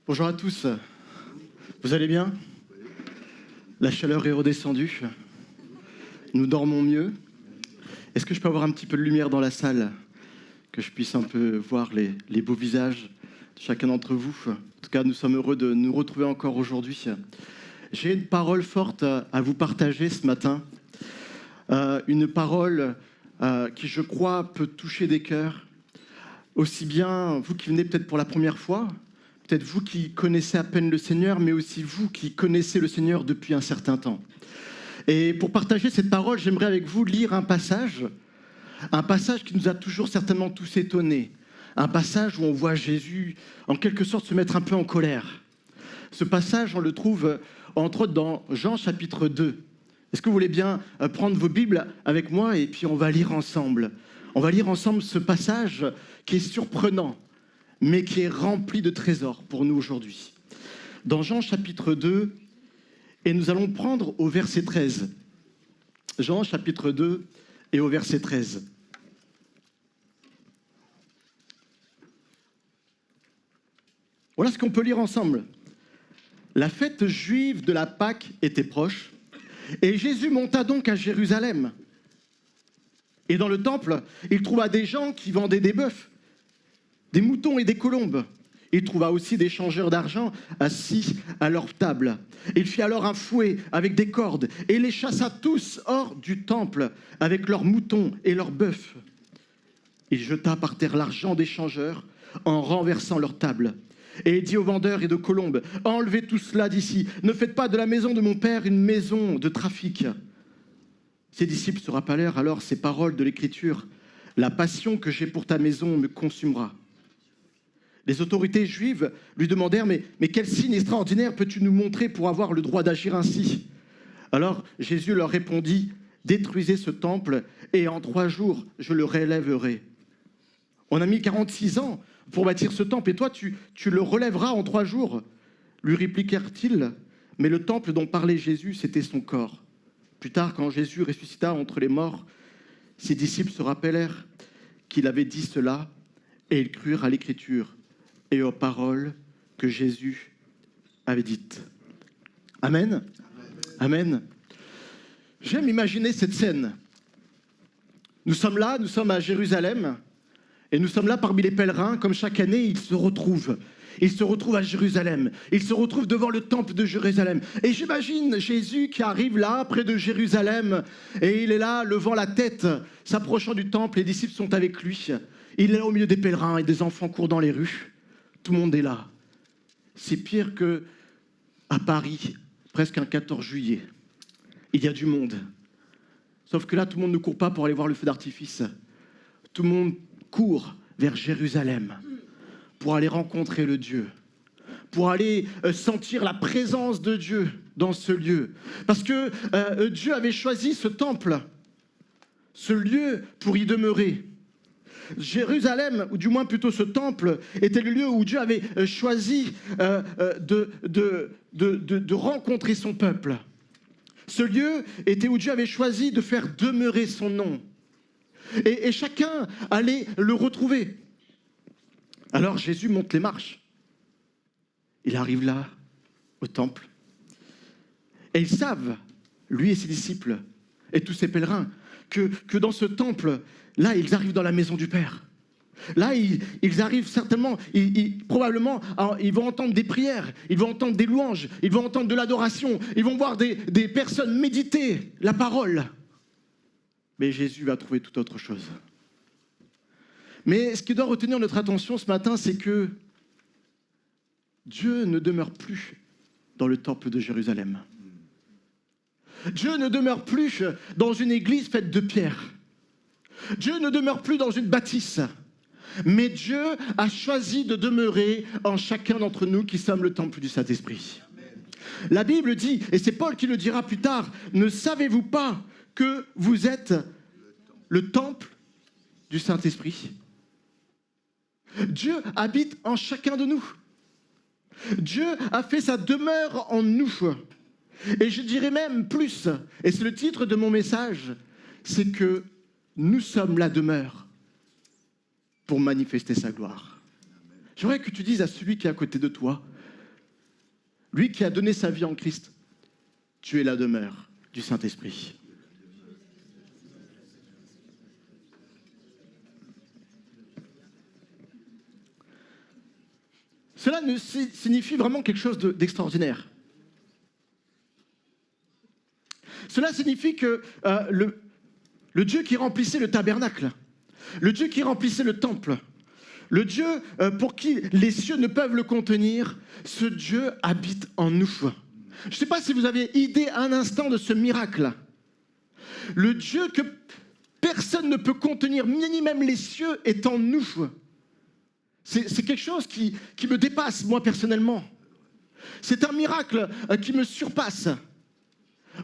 Bonjour à tous, vous allez bien? La chaleur est redescendue, nous dormons mieux. Est-ce que je peux avoir un petit peu de lumière dans la salle, que je puisse un peu voir les beaux visages de chacun d'entre vous? En tout cas, nous sommes heureux de nous retrouver encore aujourd'hui. J'ai une parole forte à vous partager ce matin, une parole qui, je crois, peut toucher des cœurs, aussi bien vous qui venez peut-être pour la première fois, peut-être vous qui connaissez à peine le Seigneur, mais aussi vous qui connaissez le Seigneur depuis un certain temps. Et pour partager cette parole, j'aimerais avec vous lire un passage qui nous a toujours certainement tous étonnés, un passage où on voit Jésus en quelque sorte se mettre un peu en colère. Ce passage, on le trouve entre autres dans Jean chapitre 2. Est-ce que vous voulez bien prendre vos Bibles avec moi et puis on va lire ensemble. On va lire ensemble ce passage qui est surprenant, mais qui est rempli de trésors pour nous aujourd'hui. Dans Jean chapitre 2, et nous allons prendre au verset 13. Jean chapitre 2 et au verset 13. Voilà ce qu'on peut lire ensemble. La fête juive de la Pâque était proche, et Jésus monta donc à Jérusalem. Et dans le temple, il trouva des gens qui vendaient des bœufs, des moutons et des colombes. Il trouva aussi des changeurs d'argent assis à leur table. Il fit alors un fouet avec des cordes et les chassa tous hors du temple avec leurs moutons et leurs bœufs. Il jeta par terre l'argent des changeurs en renversant leur table. Et il dit aux vendeurs et de colombes, « Enlevez tout cela d'ici, ne faites pas de la maison de mon père une maison de trafic. » Ses disciples se rappelèrent alors ces paroles de l'Écriture, « La passion que j'ai pour ta maison me consumera. » Les autorités juives lui demandèrent, mais quel signe extraordinaire peux-tu nous montrer pour avoir le droit d'agir ainsi? Alors Jésus leur répondit, détruisez ce temple et en 3 jours je le relèverai. On a mis 46 ans pour bâtir ce temple et toi tu le relèveras en 3 jours. Lui répliquèrent-ils, mais le temple dont parlait Jésus, c'était son corps. Plus tard, quand Jésus ressuscita entre les morts, ses disciples se rappelèrent qu'il avait dit cela et ils crurent à l'Écriture et aux paroles que Jésus avait dites. Amen. Amen. J'aime imaginer cette scène. Nous sommes à Jérusalem, et nous sommes là parmi les pèlerins, comme chaque année, ils se retrouvent. Ils se retrouvent à Jérusalem. Ils se retrouvent devant le temple de Jérusalem. Et j'imagine Jésus qui arrive là, près de Jérusalem, et il est là, levant la tête, s'approchant du temple. Les disciples sont avec lui. Il est là au milieu des pèlerins et des enfants courent dans les rues. Tout le monde est là. C'est pire qu'à Paris, presque un 14 juillet. Il y a du monde. Sauf que là, tout le monde ne court pas pour aller voir le feu d'artifice. Tout le monde court vers Jérusalem pour aller rencontrer le Dieu, pour aller sentir la présence de Dieu dans ce lieu. Parce que Dieu avait choisi ce temple, ce lieu pour y demeurer. Jérusalem, ou du moins plutôt ce temple, était le lieu où Dieu avait choisi de rencontrer son peuple. Ce lieu était où Dieu avait choisi de faire demeurer son nom. Et chacun allait le retrouver. Alors Jésus monte les marches. Il arrive là, au temple. Et ils savent, lui et ses disciples, et tous ces pèlerins, que dans ce temple, là, ils arrivent dans la maison du Père. Là, ils arrivent certainement, probablement, ils vont entendre des prières, ils vont entendre des louanges, ils vont entendre de l'adoration, ils vont voir des personnes méditer la parole. Mais Jésus va trouver toute autre chose. Mais ce qui doit retenir notre attention ce matin, c'est que Dieu ne demeure plus dans le temple de Jérusalem. Dieu ne demeure plus dans une église faite de pierre. Dieu ne demeure plus dans une bâtisse. Mais Dieu a choisi de demeurer en chacun d'entre nous qui sommes le temple du Saint-Esprit. La Bible dit, et c'est Paul qui le dira plus tard, ne savez-vous pas que vous êtes le temple du Saint-Esprit? Dieu habite en chacun de nous. Dieu a fait sa demeure en nous. Et je dirais même plus, et c'est le titre de mon message, c'est que nous sommes la demeure pour manifester sa gloire. J'aimerais que tu dises à celui qui est à côté de toi, lui qui a donné sa vie en Christ, tu es la demeure du Saint-Esprit. Cela signifie vraiment quelque chose d'extraordinaire. Cela signifie que le Dieu qui remplissait le tabernacle, le Dieu qui remplissait le temple, le Dieu pour qui les cieux ne peuvent le contenir, ce Dieu habite en nous. Je ne sais pas si vous avez idée un instant de ce miracle. Le Dieu que personne ne peut contenir, ni même les cieux, est en nous. C'est quelque chose qui me dépasse, moi, personnellement. C'est un miracle qui me surpasse.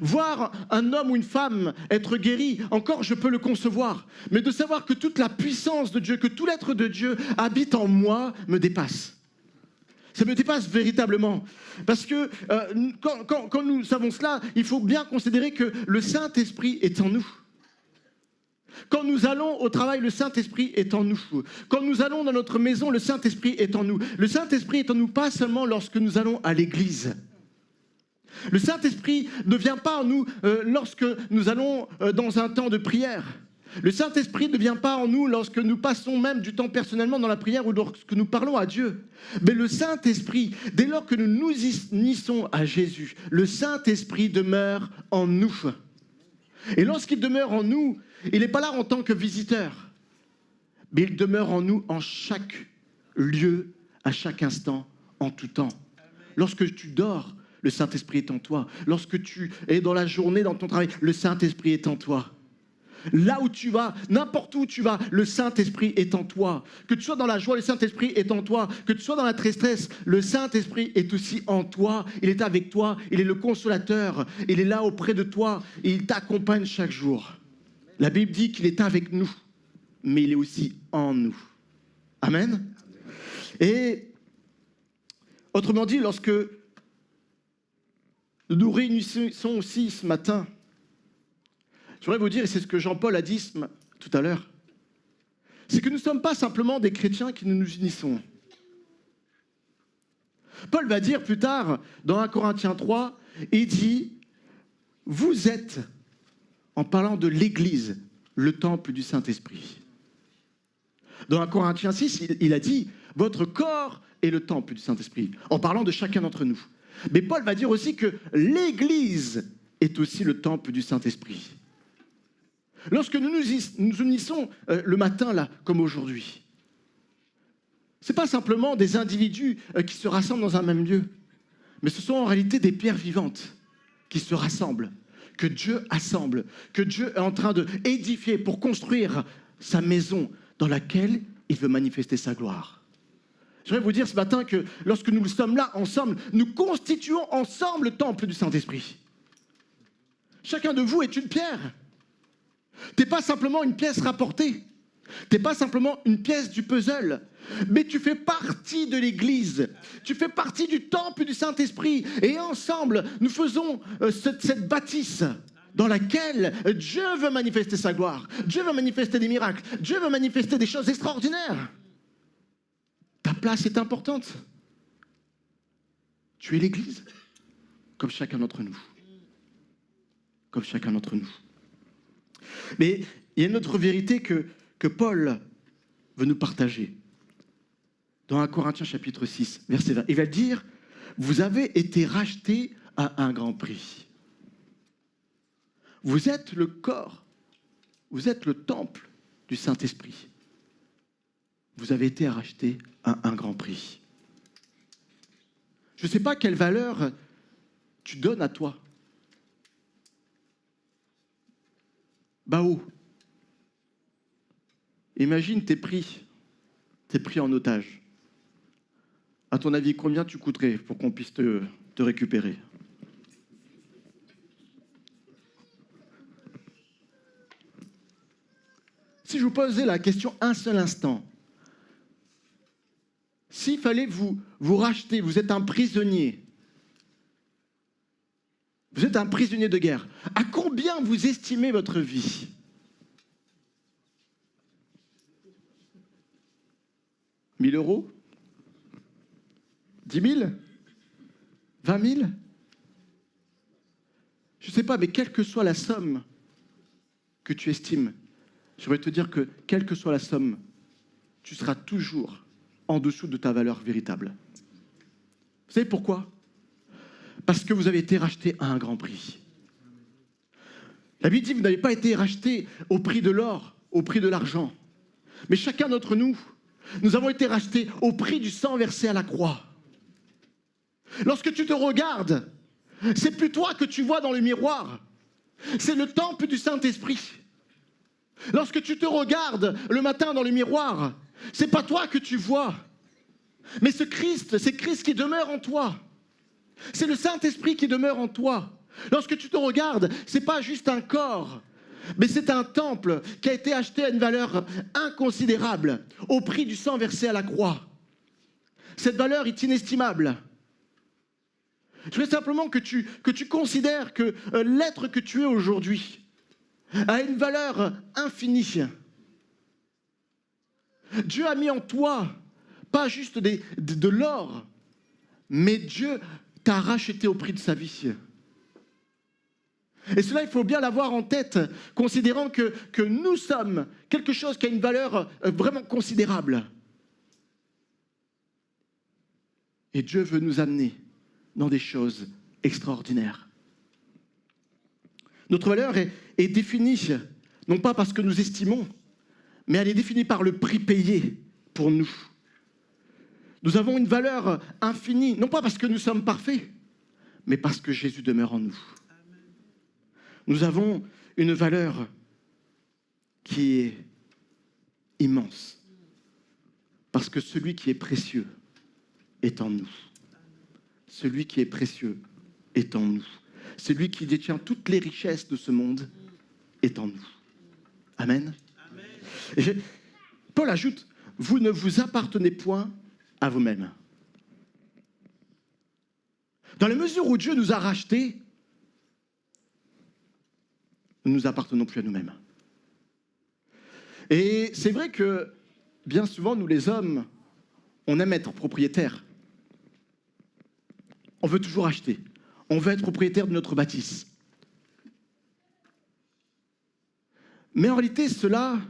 Voir un homme ou une femme être guéri, encore je peux le concevoir. Mais de savoir que toute la puissance de Dieu, que tout l'être de Dieu habite en moi, me dépasse. Ça me dépasse véritablement. Parce que quand nous savons cela, il faut bien considérer que le Saint-Esprit est en nous. Quand nous allons au travail, le Saint-Esprit est en nous. Quand nous allons dans notre maison, le Saint-Esprit est en nous. Le Saint-Esprit est en nous pas seulement lorsque nous allons à l'église. Le Saint-Esprit ne vient pas en nous lorsque nous allons dans un temps de prière. Le Saint-Esprit ne vient pas en nous lorsque nous passons même du temps personnellement dans la prière ou lorsque nous parlons à Dieu. Mais le Saint-Esprit, dès lors que nous nous unissons à Jésus, le Saint-Esprit demeure en nous. Et lorsqu'il demeure en nous, il n'est pas là en tant que visiteur, mais il demeure en nous en chaque lieu, à chaque instant, en tout temps. Lorsque tu dors, le Saint-Esprit est en toi. Lorsque tu es dans la journée, dans ton travail, le Saint-Esprit est en toi. Là où tu vas, n'importe où tu vas, le Saint-Esprit est en toi. Que tu sois dans la joie, le Saint-Esprit est en toi. Que tu sois dans la tristesse, le Saint-Esprit est aussi en toi. Il est avec toi, il est le consolateur. Il est là auprès de toi et il t'accompagne chaque jour. La Bible dit qu'il est avec nous, mais il est aussi en nous. Amen. Et autrement dit, lorsque nous nous réunissons aussi ce matin, je voudrais vous dire, et c'est ce que Jean-Paul a dit tout à l'heure, c'est que nous ne sommes pas simplement des chrétiens qui nous unissons. Paul va dire plus tard, dans 1 Corinthiens 3, il dit, vous êtes, en parlant de l'Église, le temple du Saint-Esprit. Dans 1 Corinthiens 6, il a dit, votre corps est le temple du Saint-Esprit, en parlant de chacun d'entre nous. Mais Paul va dire aussi que l'Église est aussi le temple du Saint-Esprit. Lorsque nous nous unissons le matin, là, comme aujourd'hui, ce n'est pas simplement des individus qui se rassemblent dans un même lieu, mais ce sont en réalité des pierres vivantes qui se rassemblent, que Dieu assemble, que Dieu est en train d'édifier pour construire sa maison dans laquelle il veut manifester sa gloire. Je voudrais vous dire ce matin que lorsque nous sommes là ensemble, nous constituons ensemble le temple du Saint-Esprit. Chacun de vous est une pierre. Tu n'es pas simplement une pièce rapportée. Tu n'es pas simplement une pièce du puzzle. Mais tu fais partie de l'Église. Tu fais partie du temple du Saint-Esprit. Et ensemble, nous faisons cette bâtisse dans laquelle Dieu veut manifester sa gloire. Dieu veut manifester des miracles. Dieu veut manifester des choses extraordinaires. Ta place est importante. Tu es l'Église, comme chacun d'entre nous. Comme chacun d'entre nous. Mais il y a une autre vérité que Paul veut nous partager. Dans 1 Corinthiens chapitre 6, verset 20, il va dire, vous avez été rachetés à un grand prix. Vous êtes le corps, vous êtes le temple du Saint-Esprit. Vous avez été rachetés à un grand prix. Je ne sais pas quelle valeur tu donnes à toi. Bao, imagine t'es pris en otage. À ton avis, combien tu coûterais pour qu'on puisse te récupérer? Si je vous posais la question un seul instant, s'il fallait vous racheter, vous êtes un prisonnier de guerre, à combien vous estimez votre vie? 1 000 euros? 10 000? 20 000? Je ne sais pas, mais quelle que soit la somme que tu estimes, j'aimerais te dire que quelle que soit la somme, tu seras toujours en dessous de ta valeur véritable. Vous savez pourquoi? Parce que vous avez été racheté à un grand prix. La Bible dit que vous n'avez pas été racheté au prix de l'or, au prix de l'argent. Mais chacun d'entre nous, nous avons été rachetés au prix du sang versé à la croix. Lorsque tu te regardes, c'est plus toi que tu vois dans le miroir, c'est le temple du Saint-Esprit. Lorsque tu te regardes le matin dans le miroir, c'est pas toi que tu vois, mais c'est Christ qui demeure en toi. C'est le Saint-Esprit qui demeure en toi. Lorsque tu te regardes, c'est pas juste un corps, mais c'est un temple qui a été acheté à une valeur inconsidérable, au prix du sang versé à la croix. Cette valeur est inestimable. Je veux simplement que tu considères que l'être que tu es aujourd'hui a une valeur infinie. Dieu a mis en toi, pas juste de l'or, mais Dieu t'a racheté au prix de sa vie. Et cela, il faut bien l'avoir en tête, considérant que nous sommes quelque chose qui a une valeur vraiment considérable. Et Dieu veut nous amener dans des choses extraordinaires. Notre valeur est définie, non pas parce que nous estimons, mais elle est définie par le prix payé pour nous. Nous avons une valeur infinie, non pas parce que nous sommes parfaits, mais parce que Jésus demeure en nous. Nous avons une valeur qui est immense, parce que celui qui est précieux est en nous. Celui qui est précieux est en nous. Celui qui détient toutes les richesses de ce monde est en nous. Amen. Et Paul ajoute, vous ne vous appartenez point à vous-même. Dans la mesure où Dieu nous a rachetés, nous ne nous appartenons plus à nous-mêmes. Et c'est vrai que bien souvent, nous les hommes, on aime être propriétaires. On veut toujours acheter. On veut être propriétaire de notre bâtisse. Mais en réalité, cela,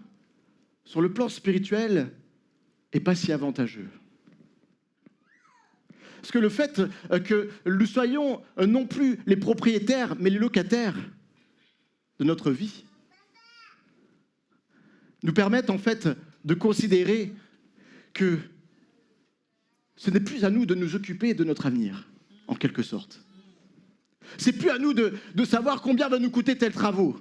sur le plan spirituel, n'est pas si avantageux. Parce que le fait que nous soyons non plus les propriétaires, mais les locataires de notre vie, nous permettent en fait de considérer que ce n'est plus à nous de nous occuper de notre avenir, en quelque sorte. C'est plus à nous de savoir combien va nous coûter tels travaux.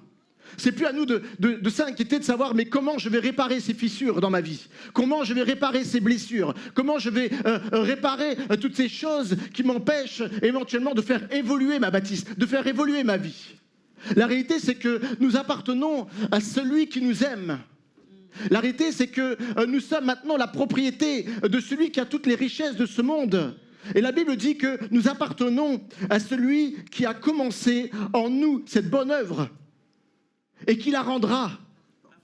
C'est plus à nous de s'inquiéter de savoir mais comment je vais réparer ces fissures dans ma vie, comment je vais réparer ces blessures, comment je vais réparer toutes ces choses qui m'empêchent éventuellement de faire évoluer ma bâtisse, de faire évoluer ma vie. La réalité, c'est que nous appartenons à celui qui nous aime. La réalité, c'est que nous sommes maintenant la propriété de celui qui a toutes les richesses de ce monde. Et la Bible dit que nous appartenons à celui qui a commencé en nous cette bonne œuvre et qui la rendra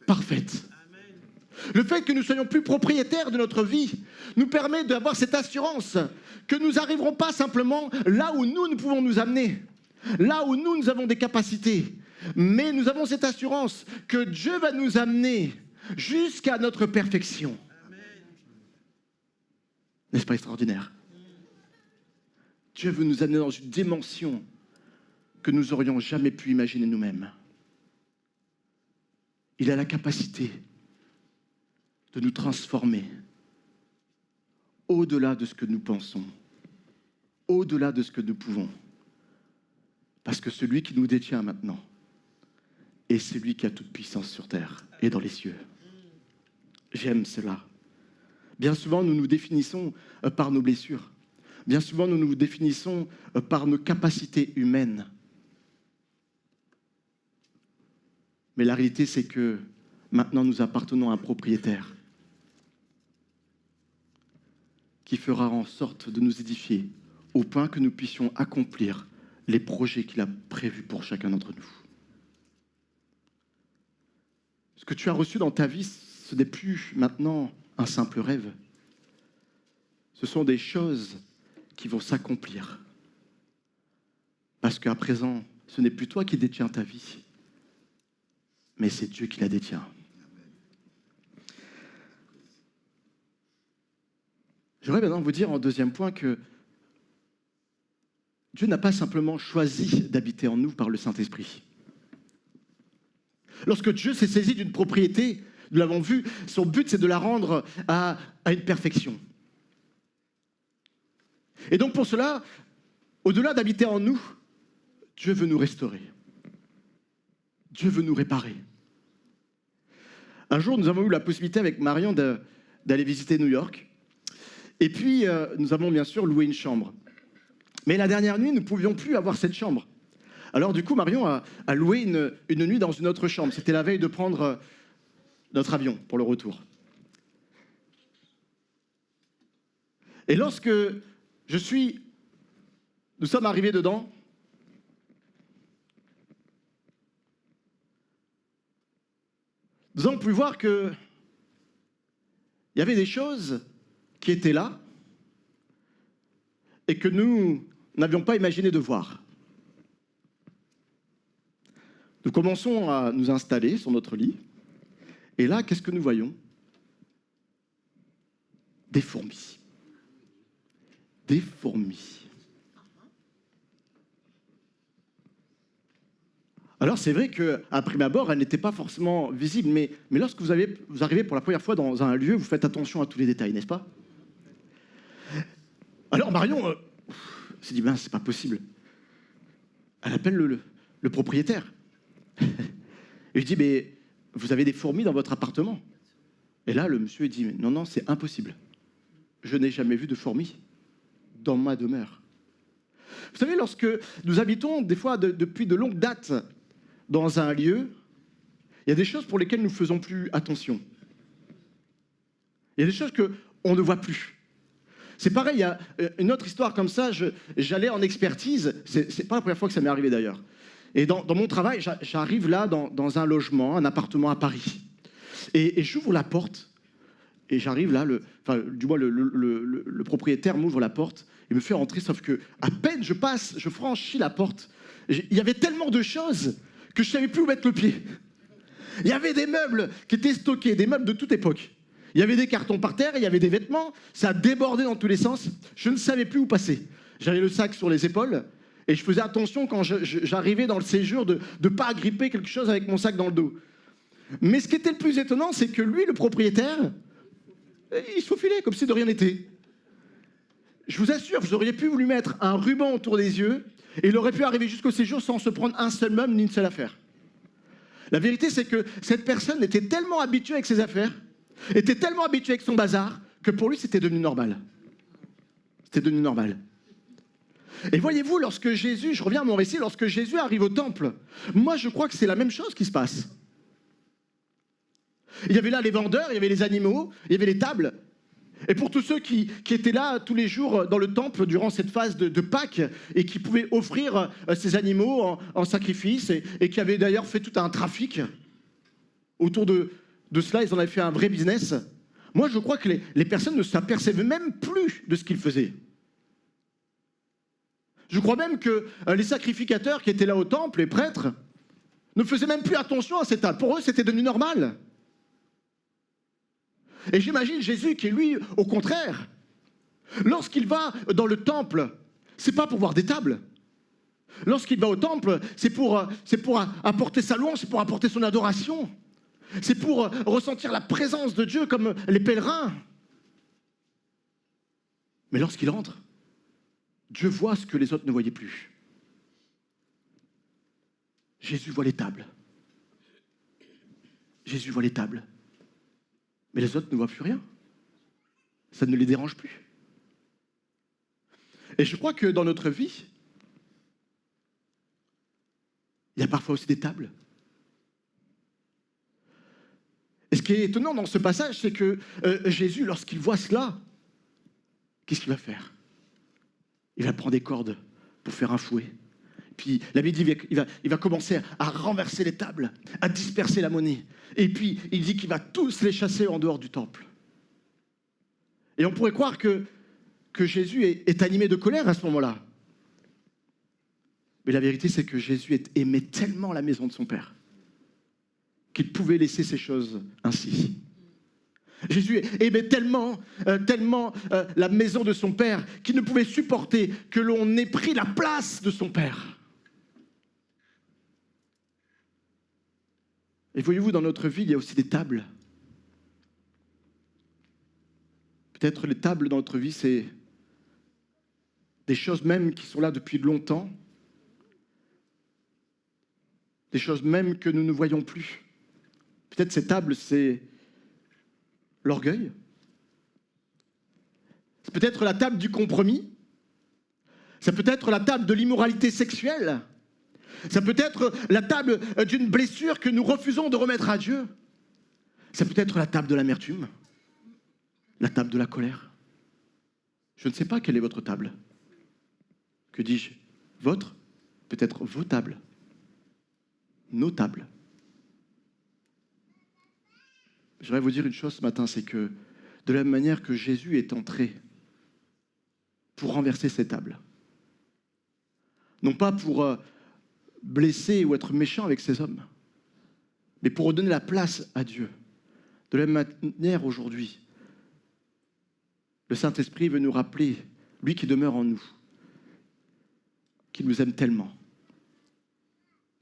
parfaite. Le fait que nous ne soyons plus propriétaires de notre vie nous permet d'avoir cette assurance que nous n'arriverons pas simplement là où nous pouvons nous amener, là où nous avons des capacités, mais nous avons cette assurance que Dieu va nous amener jusqu'à notre perfection. N'est-ce pas extraordinaire? Dieu veut nous amener dans une dimension que nous n'aurions jamais pu imaginer nous-mêmes. Il a la capacité de nous transformer au-delà de ce que nous pensons, au-delà de ce que nous pouvons. Parce que celui qui nous détient maintenant est celui qui a toute puissance sur terre et dans les cieux. J'aime cela. Bien souvent, nous nous définissons par nos blessures. Bien souvent, nous nous définissons par nos capacités humaines. Mais la réalité, c'est que maintenant, nous appartenons à un propriétaire qui fera en sorte de nous édifier au point que nous puissions accomplir les projets qu'il a prévus pour chacun d'entre nous. Ce que tu as reçu dans ta vie, ce n'est plus maintenant un simple rêve. Ce sont des choses qui vont s'accomplir Parce qu'à présent, ce n'est plus toi qui détiens ta vie, mais c'est Dieu qui la détient. J'aimerais maintenant vous dire en deuxième point que Dieu n'a pas simplement choisi d'habiter en nous par le Saint-Esprit. Lorsque Dieu s'est saisi d'une propriété, nous l'avons vu, son but c'est de la rendre à une perfection. Et donc pour cela, au-delà d'habiter en nous, Dieu veut nous restaurer. Dieu veut nous réparer. Un jour, nous avons eu la possibilité avec Marion d'aller visiter New York. Et puis, nous avons bien sûr loué une chambre. Mais la dernière nuit, nous ne pouvions plus avoir cette chambre. Alors du coup, Marion a loué une nuit dans une autre chambre. C'était la veille de prendre notre avion pour le retour. Et lorsque nous sommes arrivés dedans, nous avons pu voir qu'il y avait des choses qui étaient là et que nous n'avions pas imaginé de voir. Nous commençons à nous installer sur notre lit. Et là, qu'est-ce que nous voyons? Des fourmis. Des fourmis. Alors c'est vrai qu'à prime abord, elles n'étaient pas forcément visibles, mais lorsque vous arrivez pour la première fois dans un lieu, vous faites attention à tous les détails, n'est-ce pas? Alors Marion s'est dit, c'est pas possible. Elle appelle le propriétaire. Et je dis, mais vous avez des fourmis dans votre appartement? Et là, le monsieur dit, non, c'est impossible. Je n'ai jamais vu de fourmis dans ma demeure. Vous savez, lorsque nous habitons, des fois, depuis de longues dates, dans un lieu, il y a des choses pour lesquelles nous ne faisons plus attention. Il y a des choses qu'on ne voit plus. C'est pareil, il y a une autre histoire comme ça, j'allais en expertise, c'est pas la première fois que ça m'est arrivé d'ailleurs. Et dans mon travail, j'arrive là dans un logement, un appartement à Paris. Et j'ouvre la porte, et j'arrive là, le propriétaire m'ouvre la porte, et me fait rentrer, sauf que à peine je franchis la porte, il y avait tellement de choses que je ne savais plus où mettre le pied. Il y avait des meubles qui étaient stockés, des meubles de toute époque. Il y avait des cartons par terre, il y avait des vêtements, ça débordait dans tous les sens. Je ne savais plus où passer. J'avais le sac sur les épaules et je faisais attention quand j'arrivais dans le séjour de ne pas agripper quelque chose avec mon sac dans le dos. Mais ce qui était le plus étonnant, c'est que lui, le propriétaire, il se faufilait comme si de rien n'était. Je vous assure, vous auriez pu lui mettre un ruban autour des yeux et il aurait pu arriver jusqu'au séjour sans se prendre un seul meuble ni une seule affaire. La vérité, c'est que cette personne était tellement habituée avec ses affaires, était tellement habituée avec son bazar, que pour lui, c'était devenu normal. C'était devenu normal. Et voyez-vous, lorsque Jésus, je reviens à mon récit, lorsque Jésus arrive au temple, moi, je crois que c'est la même chose qui se passe. Il y avait là les vendeurs, il y avait les animaux, il y avait les tables. Et pour tous ceux qui étaient là tous les jours dans le temple durant cette phase de Pâques et qui pouvaient offrir ces animaux en sacrifice et qui avaient d'ailleurs fait tout un trafic autour de cela, ils en avaient fait un vrai business. Moi, je crois que les personnes ne s'apercevaient même plus de ce qu'ils faisaient. Je crois même que les sacrificateurs qui étaient là au temple, les prêtres, ne faisaient même plus attention à cette table. Pour eux, c'était devenu normal. Et j'imagine Jésus qui, lui, au contraire, lorsqu'il va dans le temple, c'est pas pour voir des tables. Lorsqu'il va au temple, c'est pour apporter sa louange, c'est pour apporter son adoration. C'est pour ressentir la présence de Dieu comme les pèlerins. Mais lorsqu'il entre, Dieu voit ce que les autres ne voyaient plus. Jésus voit les tables. Jésus voit les tables. Mais les autres ne voient plus rien. Ça ne les dérange plus. Et je crois que dans notre vie, il y a parfois aussi des tables. Et ce qui est étonnant dans ce passage, c'est que Jésus, lorsqu'il voit cela, qu'est-ce qu'il va faire? Il va prendre des cordes pour faire un fouet. Puis la Bible dit qu'il va commencer à renverser les tables, à disperser la monnaie. Et puis il dit qu'il va tous les chasser en dehors du temple. Et on pourrait croire que Jésus est animé de colère à ce moment-là. Mais la vérité, c'est que Jésus aimait tellement la maison de son Père qu'il pouvait laisser ces choses ainsi. Jésus aimait tellement la maison de son Père qu'il ne pouvait supporter que l'on ait pris la place de son Père. Et voyez-vous, dans notre vie, il y a aussi des tables. Peut-être les tables dans notre vie, c'est des choses même qui sont là depuis longtemps, des choses même que nous ne voyons plus. Peut-être ces tables, c'est l'orgueil. C'est peut-être la table du compromis. C'est peut-être la table de l'immoralité sexuelle. Ça peut être la table d'une blessure que nous refusons de remettre à Dieu. Ça peut être la table de l'amertume, la table de la colère. Je ne sais pas quelle est votre table. Que dis-je? Votre? Peut-être vos tables. Nos tables. J'aimerais vous dire une chose ce matin, c'est que de la même manière que Jésus est entré pour renverser ces tables, non pas pour blesser ou être méchant avec ces hommes, mais pour redonner la place à Dieu. De la même manière, aujourd'hui, le Saint-Esprit veut nous rappeler, lui qui demeure en nous, qu'il nous aime tellement,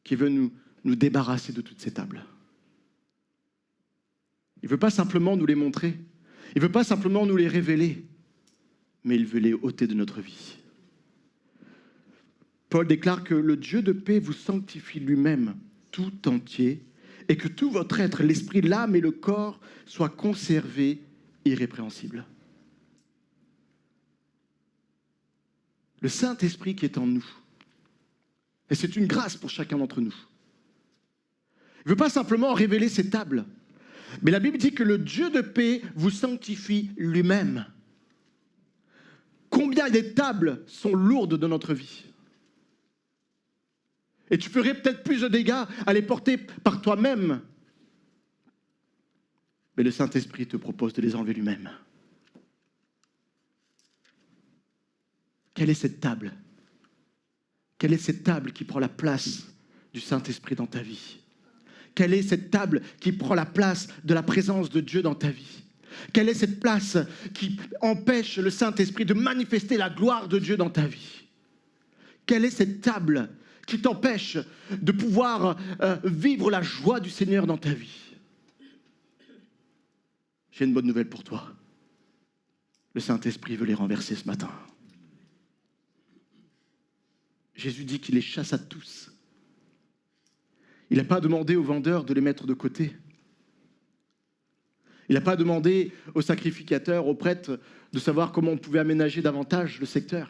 qu'il veut nous débarrasser de toutes ces tables. Il ne veut pas simplement nous les montrer, il ne veut pas simplement nous les révéler, mais il veut les ôter de notre vie. Paul déclare que le Dieu de paix vous sanctifie lui-même tout entier et que tout votre être, l'esprit, l'âme et le corps soient conservés irrépréhensibles. Le Saint-Esprit qui est en nous, et c'est une grâce pour chacun d'entre nous. Il ne veut pas simplement révéler ses tables, mais la Bible dit que le Dieu de paix vous sanctifie lui-même. Combien des tables sont lourdes dans notre vie? Et tu ferais peut-être plus de dégâts à les porter par toi-même. Mais le Saint-Esprit te propose de les enlever lui-même. Quelle est cette table? Quelle est cette table qui prend la place du Saint-Esprit dans ta vie? Quelle est cette table qui prend la place de la présence de Dieu dans ta vie? Quelle est cette place qui empêche le Saint-Esprit de manifester la gloire de Dieu dans ta vie? Quelle est cette table qui t'empêche de pouvoir vivre la joie du Seigneur dans ta vie? J'ai une bonne nouvelle pour toi. Le Saint-Esprit veut les renverser ce matin. Jésus dit qu'il les chasse à tous. Il n'a pas demandé aux vendeurs de les mettre de côté. Il n'a pas demandé aux sacrificateurs, aux prêtres, de savoir comment on pouvait aménager davantage le secteur.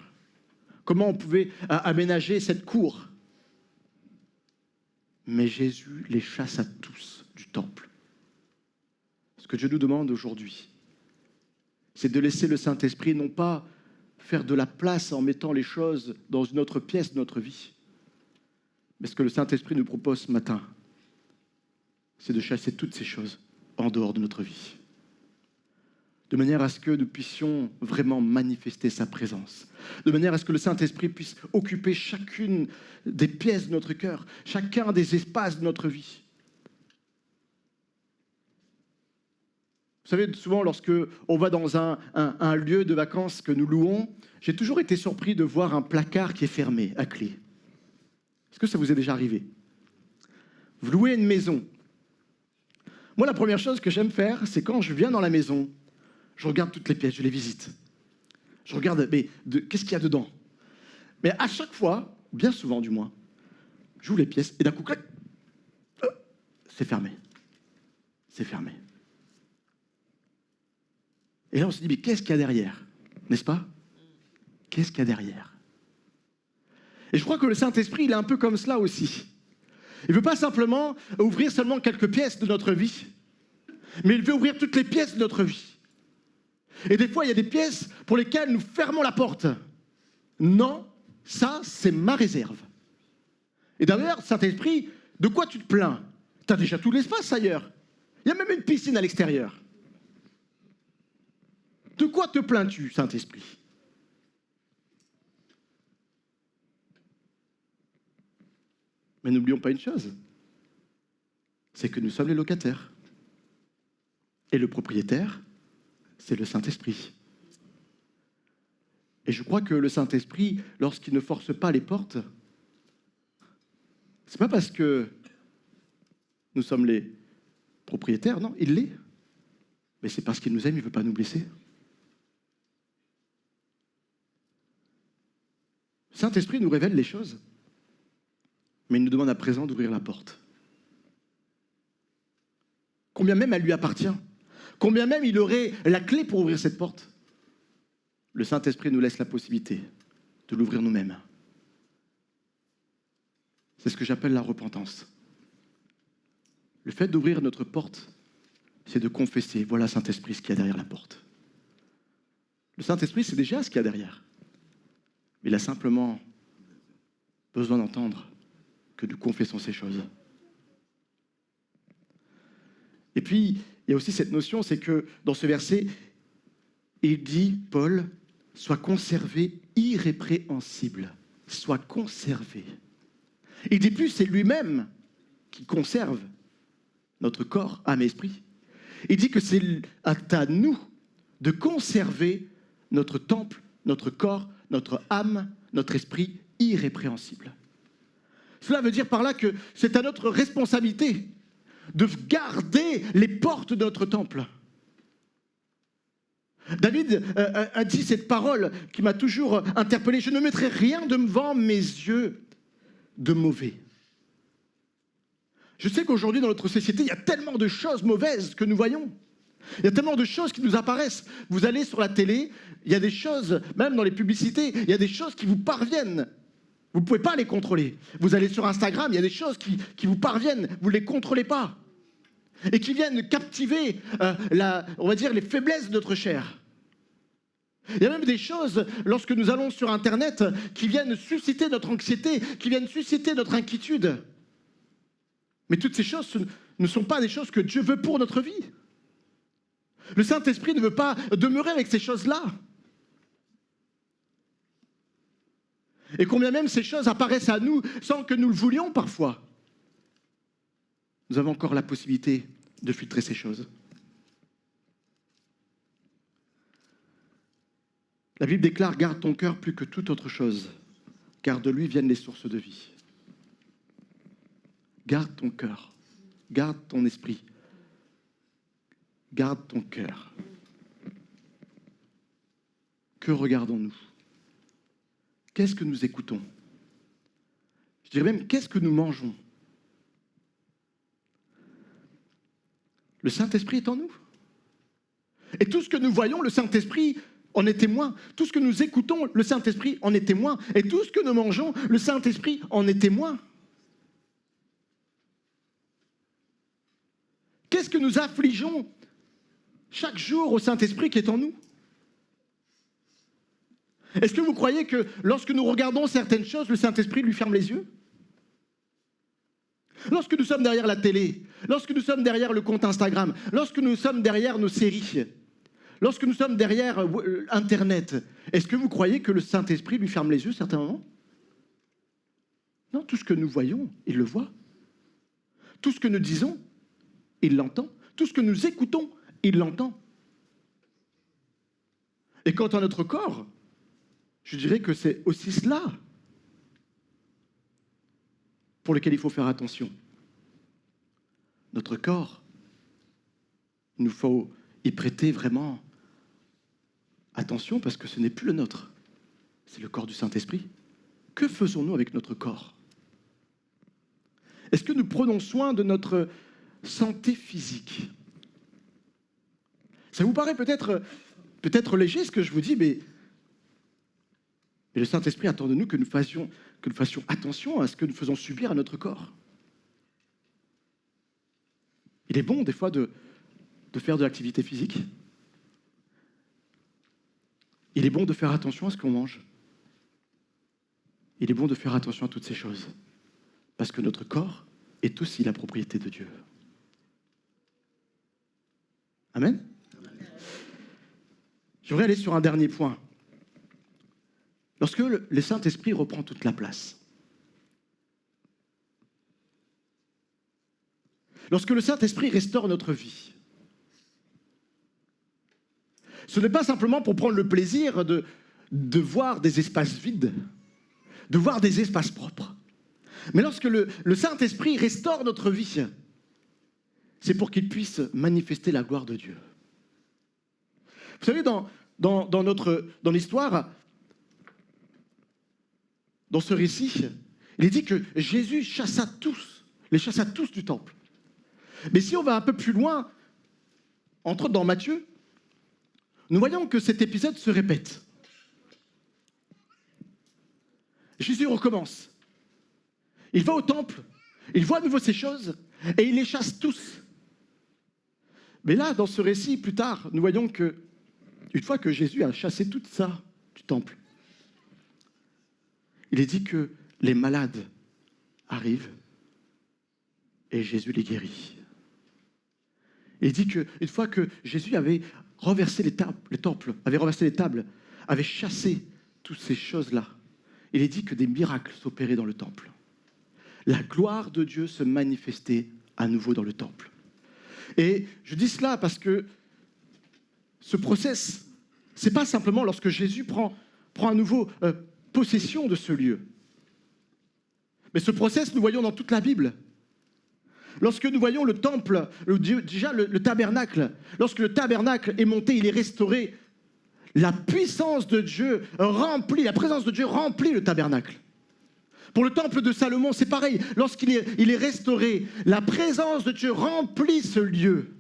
Comment on pouvait aménager cette cour. Mais Jésus les chasse à tous du temple. Ce que Dieu nous demande aujourd'hui, c'est de laisser le Saint-Esprit non pas faire de la place en mettant les choses dans une autre pièce de notre vie, mais ce que le Saint-Esprit nous propose ce matin, c'est de chasser toutes ces choses en dehors de notre vie, de manière à ce que nous puissions vraiment manifester sa présence, de manière à ce que le Saint-Esprit puisse occuper chacune des pièces de notre cœur, chacun des espaces de notre vie. Vous savez, souvent, lorsque on va dans un lieu de vacances que nous louons, j'ai toujours été surpris de voir un placard qui est fermé, à clé. Est-ce que ça vous est déjà arrivé? Vous louez une maison. Moi, la première chose que j'aime faire, c'est quand je viens dans la maison, je regarde toutes les pièces, je les visite. Je regarde, qu'est-ce qu'il y a dedans? Mais à chaque fois, bien souvent du moins, j'ouvre les pièces et d'un coup, clac, c'est fermé. C'est fermé. Et là, on se dit, mais qu'est-ce qu'il y a derrière? N'est-ce pas? Qu'est-ce qu'il y a derrière? Et je crois que le Saint-Esprit, il est un peu comme cela aussi. Il ne veut pas simplement ouvrir seulement quelques pièces de notre vie, mais il veut ouvrir toutes les pièces de notre vie. Et des fois, il y a des pièces pour lesquelles nous fermons la porte. Non, ça, c'est ma réserve. Et d'ailleurs, Saint-Esprit, de quoi tu te plains? Tu as déjà tout l'espace ailleurs. Il y a même une piscine à l'extérieur. De quoi te plains-tu, Saint-Esprit? Mais n'oublions pas une chose, c'est que nous sommes les locataires. Et le propriétaire, c'est le Saint-Esprit. Et je crois que le Saint-Esprit, lorsqu'il ne force pas les portes, c'est pas parce que nous sommes les propriétaires, non, il l'est. Mais c'est parce qu'il nous aime, il ne veut pas nous blesser. Le Saint-Esprit nous révèle les choses, mais il nous demande à présent d'ouvrir la porte. Combien même elle lui appartient, combien même il aurait la clé pour ouvrir cette porte, le Saint-Esprit nous laisse la possibilité de l'ouvrir nous-mêmes. C'est ce que j'appelle la repentance. Le fait d'ouvrir notre porte, c'est de confesser, voilà Saint-Esprit ce qu'il y a derrière la porte. Le Saint-Esprit, c'est déjà ce qu'il y a derrière. Il a simplement besoin d'entendre que nous confessons ces choses. Et puis, il y a aussi cette notion, c'est que dans ce verset, il dit, Paul, sois conservé irrépréhensible. Sois conservé. Il dit plus, c'est lui-même qui conserve notre corps, âme et esprit. Il dit que c'est à nous de conserver notre temple, notre corps, notre âme, notre esprit irrépréhensible. Cela veut dire par là que c'est à notre responsabilité de garder les portes de notre temple. David a dit cette parole qui m'a toujours interpellé. Je ne mettrai rien devant mes yeux de mauvais. Je sais qu'aujourd'hui, dans notre société, il y a tellement de choses mauvaises que nous voyons. Il y a tellement de choses qui nous apparaissent. Vous allez sur la télé, il y a des choses, même dans les publicités, il y a des choses qui vous parviennent. Vous ne pouvez pas les contrôler. Vous allez sur Instagram, il y a des choses qui vous parviennent, vous ne les contrôlez pas. Et qui viennent captiver, on va dire, les faiblesses de notre chair. Il y a même des choses, lorsque nous allons sur Internet, qui viennent susciter notre anxiété, qui viennent susciter notre inquiétude. Mais toutes ces choses ne sont pas des choses que Dieu veut pour notre vie. Le Saint-Esprit ne veut pas demeurer avec ces choses-là. Et combien même ces choses apparaissent à nous sans que nous le voulions parfois, nous avons encore la possibilité de filtrer ces choses. La Bible déclare « Garde ton cœur plus que toute autre chose, car de lui viennent les sources de vie. » Garde ton cœur, garde ton esprit, garde ton cœur. Que regardons-nous? Qu'est-ce que nous écoutons? Je dirais même, qu'est-ce que nous mangeons? Le Saint-Esprit est en nous. Et tout ce que nous voyons, le Saint-Esprit en est témoin. Tout ce que nous écoutons, le Saint-Esprit en est témoin. Et tout ce que nous mangeons, le Saint-Esprit en est témoin. Qu'est-ce que nous affligeons chaque jour au Saint-Esprit qui est en nous? Est-ce que vous croyez que lorsque nous regardons certaines choses, le Saint-Esprit lui ferme les yeux? Lorsque nous sommes derrière la télé, lorsque nous sommes derrière le compte Instagram, lorsque nous sommes derrière nos séries, lorsque nous sommes derrière Internet, est-ce que vous croyez que le Saint-Esprit lui ferme les yeux à certains moments? Non, tout ce que nous voyons, il le voit. Tout ce que nous disons, il l'entend. Tout ce que nous écoutons, il l'entend. Et quant à notre corps, je dirais que c'est aussi cela pour lequel il faut faire attention. Notre corps, il nous faut y prêter vraiment attention parce que ce n'est plus le nôtre, c'est le corps du Saint-Esprit. Que faisons-nous avec notre corps? Est-ce que nous prenons soin de notre santé physique? Ça vous paraît peut-être léger ce que je vous dis, mais le Saint-Esprit attend de nous que nous fassions attention à ce que nous faisons subir à notre corps. Il est bon des fois de faire de l'activité physique. Il est bon de faire attention à ce qu'on mange. Il est bon de faire attention à toutes ces choses. Parce que notre corps est aussi la propriété de Dieu. Amen. Je voudrais aller sur un dernier point. Lorsque le Saint-Esprit reprend toute la place, lorsque le Saint-Esprit restaure notre vie, ce n'est pas simplement pour prendre le plaisir de voir des espaces vides, de voir des espaces propres. Mais lorsque le Saint-Esprit restaure notre vie, c'est pour qu'il puisse manifester la gloire de Dieu. Vous savez, dans l'histoire, dans ce récit, il est dit que Jésus les chassa tous du temple. Mais si on va un peu plus loin, entre autres dans Matthieu, nous voyons que cet épisode se répète. Jésus recommence. Il va au temple, il voit à nouveau ces choses, et il les chasse tous. Mais là, dans ce récit, plus tard, nous voyons que, une fois que Jésus a chassé tout ça du temple, il est dit que les malades arrivent et Jésus les guérit. Il est dit qu'une fois que Jésus avait renversé avait renversé les tables, avait chassé toutes ces choses-là, il est dit que des miracles s'opéraient dans le temple. La gloire de Dieu se manifestait à nouveau dans le temple. Et je dis cela parce que ce process, ce n'est pas simplement lorsque Jésus prend à nouveau possession de ce lieu. Mais ce process, nous voyons dans toute la Bible. Lorsque nous voyons le temple, déjà le tabernacle, lorsque le tabernacle est monté, il est restauré, la puissance de Dieu la présence de Dieu remplit le tabernacle. Pour le temple de Salomon, c'est pareil. Lorsqu'il est restauré, la présence de Dieu remplit ce lieu.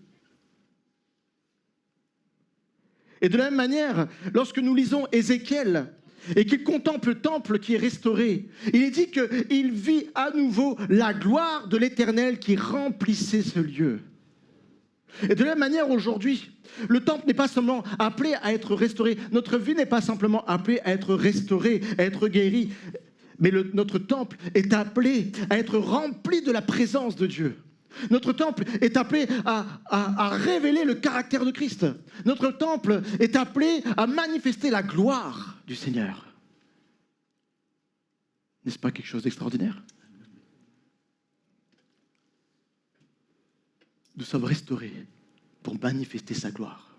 Et de la même manière, lorsque nous lisons Ézéchiel et qu'il contemple le temple qui est restauré, il est dit qu'il vit à nouveau la gloire de l'Éternel qui remplissait ce lieu. Et de la même manière, aujourd'hui, le temple n'est pas seulement appelé à être restauré. Notre vie n'est pas simplement appelée à être restaurée, à être guérie. Mais notre temple est appelé à être rempli de la présence de Dieu. Notre temple est appelé à révéler le caractère de Christ. Notre temple est appelé à manifester la gloire du Seigneur. N'est-ce pas quelque chose d'extraordinaire? Nous sommes restaurés pour manifester sa gloire.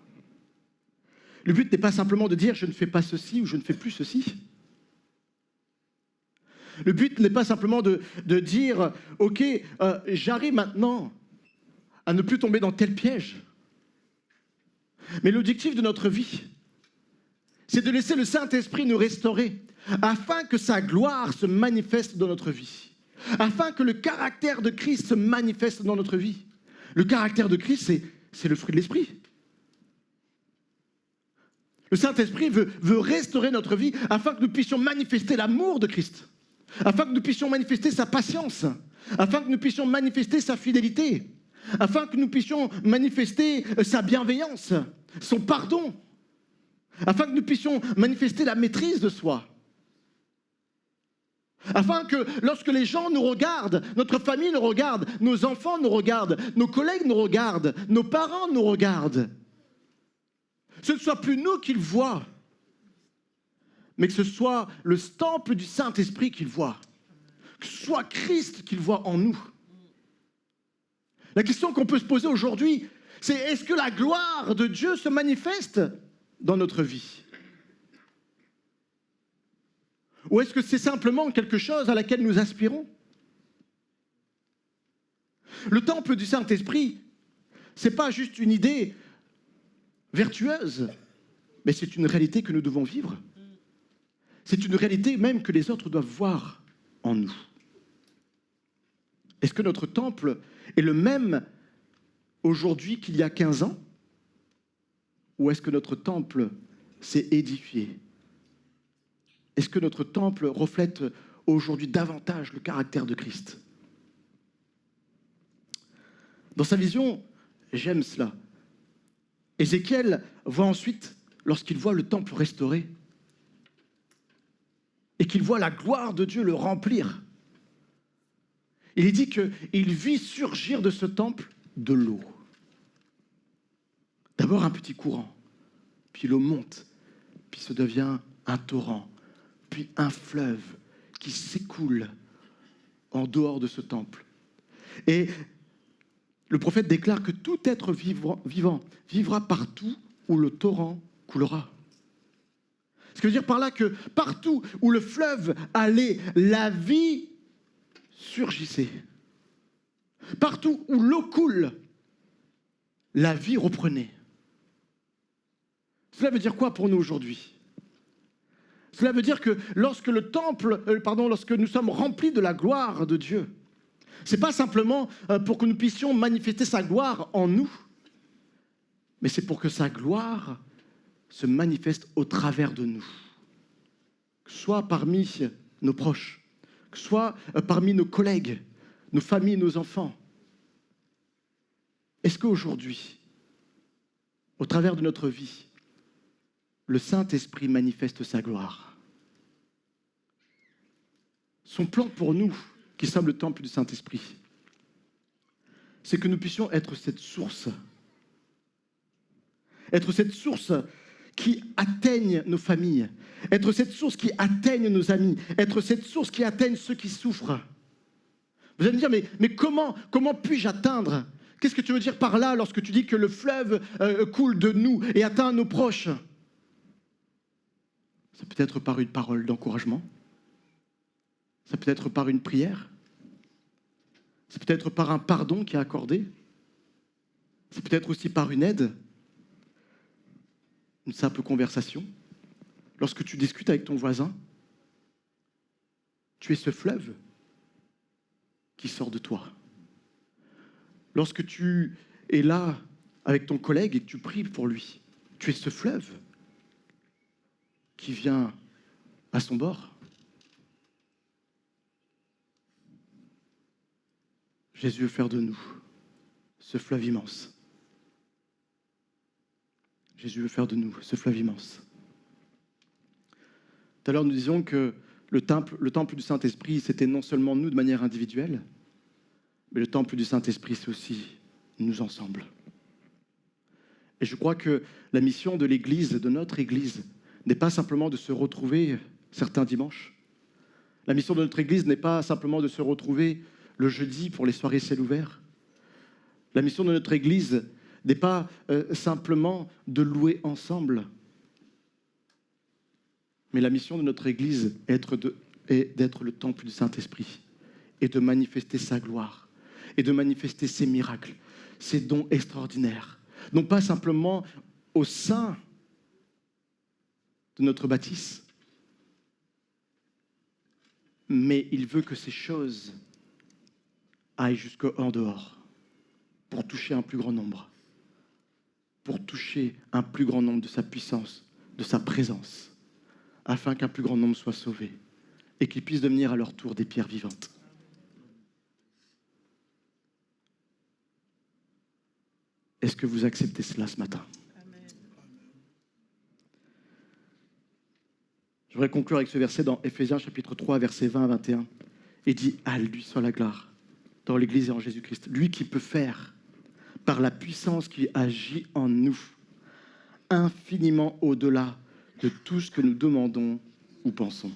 Le but n'est pas simplement de dire « je ne fais pas ceci » ou « je ne fais plus ceci ». Le but n'est pas simplement de dire « ok, j'arrive maintenant à ne plus tomber dans tel piège ». Mais l'objectif de notre vie, c'est de laisser le Saint-Esprit nous restaurer afin que sa gloire se manifeste dans notre vie, afin que le caractère de Christ se manifeste dans notre vie. Le caractère de Christ, c'est le fruit de l'Esprit. Le Saint-Esprit veut restaurer notre vie afin que nous puissions manifester l'amour de Christ, afin que nous puissions manifester sa patience, afin que nous puissions manifester sa fidélité, afin que nous puissions manifester sa bienveillance, son pardon, afin que nous puissions manifester la maîtrise de soi, afin que lorsque les gens nous regardent, notre famille nous regarde, nos enfants nous regardent, nos collègues nous regardent, nos parents nous regardent, ce ne soit plus nous qu'ils voient, mais que ce soit le temple du Saint-Esprit qu'ils voient, que ce soit Christ qu'ils voient en nous. La question qu'on peut se poser aujourd'hui, c'est est-ce que la gloire de Dieu se manifeste dans notre vie? Ou est-ce que c'est simplement quelque chose à laquelle nous aspirons? Le temple du Saint-Esprit, ce n'est pas juste une idée vertueuse, mais c'est une réalité que nous devons vivre. C'est une réalité même que les autres doivent voir en nous. Est-ce que notre temple est le même aujourd'hui qu'il y a 15 ans? Ou est-ce que notre temple s'est édifié? Est-ce que notre temple reflète aujourd'hui davantage le caractère de Christ? Dans sa vision, j'aime cela. Ézéchiel voit ensuite, lorsqu'il voit le temple restauré, et qu'il voit la gloire de Dieu le remplir, il est dit qu'il vit surgir de ce temple de l'eau. D'abord un petit courant, puis l'eau monte, puis ça devient un torrent, puis un fleuve qui s'écoule en dehors de ce temple. Et Le prophète déclare que tout être vivant vivra partout où le torrent coulera. Ce qui veut dire par là que partout où le fleuve allait, la vie surgissait. Partout où l'eau coule, la vie reprenait. Cela veut dire quoi pour nous aujourd'hui? Cela veut dire que lorsque lorsque nous sommes remplis de la gloire de Dieu, ce n'est pas simplement pour que nous puissions manifester sa gloire en nous, mais c'est pour que sa gloire se manifeste au travers de nous. Que ce soit parmi nos proches, que ce soit parmi nos collègues, nos familles, nos enfants. Est-ce qu'aujourd'hui, au travers de notre vie, le Saint-Esprit manifeste sa gloire? Son plan pour nous, qui sommes le temple du Saint-Esprit, c'est que nous puissions être cette source qui atteigne nos familles, être cette source qui atteigne nos amis, être cette source qui atteigne ceux qui souffrent. Vous allez me dire, mais comment puis-je atteindre? Qu'est-ce que tu veux dire par là lorsque tu dis que le fleuve coule de nous et atteint nos proches? Ça peut être par une parole d'encouragement, ça peut être par une prière, ça peut être par un pardon qui est accordé, ça peut être aussi par une aide, une simple conversation. Lorsque tu discutes avec ton voisin, tu es ce fleuve qui sort de toi. Lorsque tu es là avec ton collègue et que tu pries pour lui, tu es ce fleuve qui vient à son bord. Jésus veut faire de nous ce fleuve immense. Jésus veut faire de nous ce fleuve immense. Tout à l'heure, nous disions que le temple du Saint-Esprit, c'était non seulement nous de manière individuelle, mais le temple du Saint-Esprit, c'est aussi nous ensemble. Et je crois que la mission de l'Église, de notre Église, n'est pas simplement de se retrouver certains dimanches. La mission de notre Église n'est pas simplement de se retrouver le jeudi pour les soirées ciel ouvert. La mission de notre Église n'est pas simplement de louer ensemble. Mais la mission de notre Église est d'être le temple du Saint-Esprit et de manifester sa gloire et de manifester ses miracles, ses dons extraordinaires. Non pas simplement au sein de notre bâtisse, mais il veut que ces choses aillent jusqu'en dehors pour toucher un plus grand nombre, pour toucher un plus grand nombre de sa puissance, de sa présence, afin qu'un plus grand nombre soit sauvé et qu'ils puissent devenir à leur tour des pierres vivantes. Est-ce que vous acceptez cela ce matin? Je voudrais conclure avec ce verset dans Éphésiens chapitre 3, versets 20 à 21. Il dit « À lui soit la gloire dans l'Église et en Jésus-Christ. Lui qui peut faire, par la puissance qui agit en nous, infiniment au-delà de tout ce que nous demandons ou pensons. »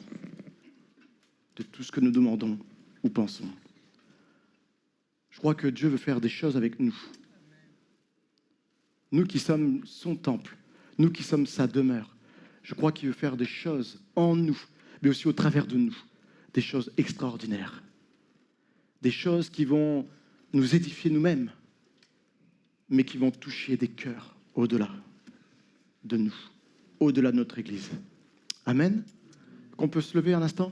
De tout ce que nous demandons ou pensons. Je crois que Dieu veut faire des choses avec nous. Nous qui sommes son temple, nous qui sommes sa demeure, je crois qu'il veut faire des choses en nous, mais aussi au travers de nous, des choses extraordinaires, des choses qui vont nous édifier nous-mêmes, mais qui vont toucher des cœurs au-delà de nous, au-delà de notre Église. Amen. Qu'on peut se lever un instant?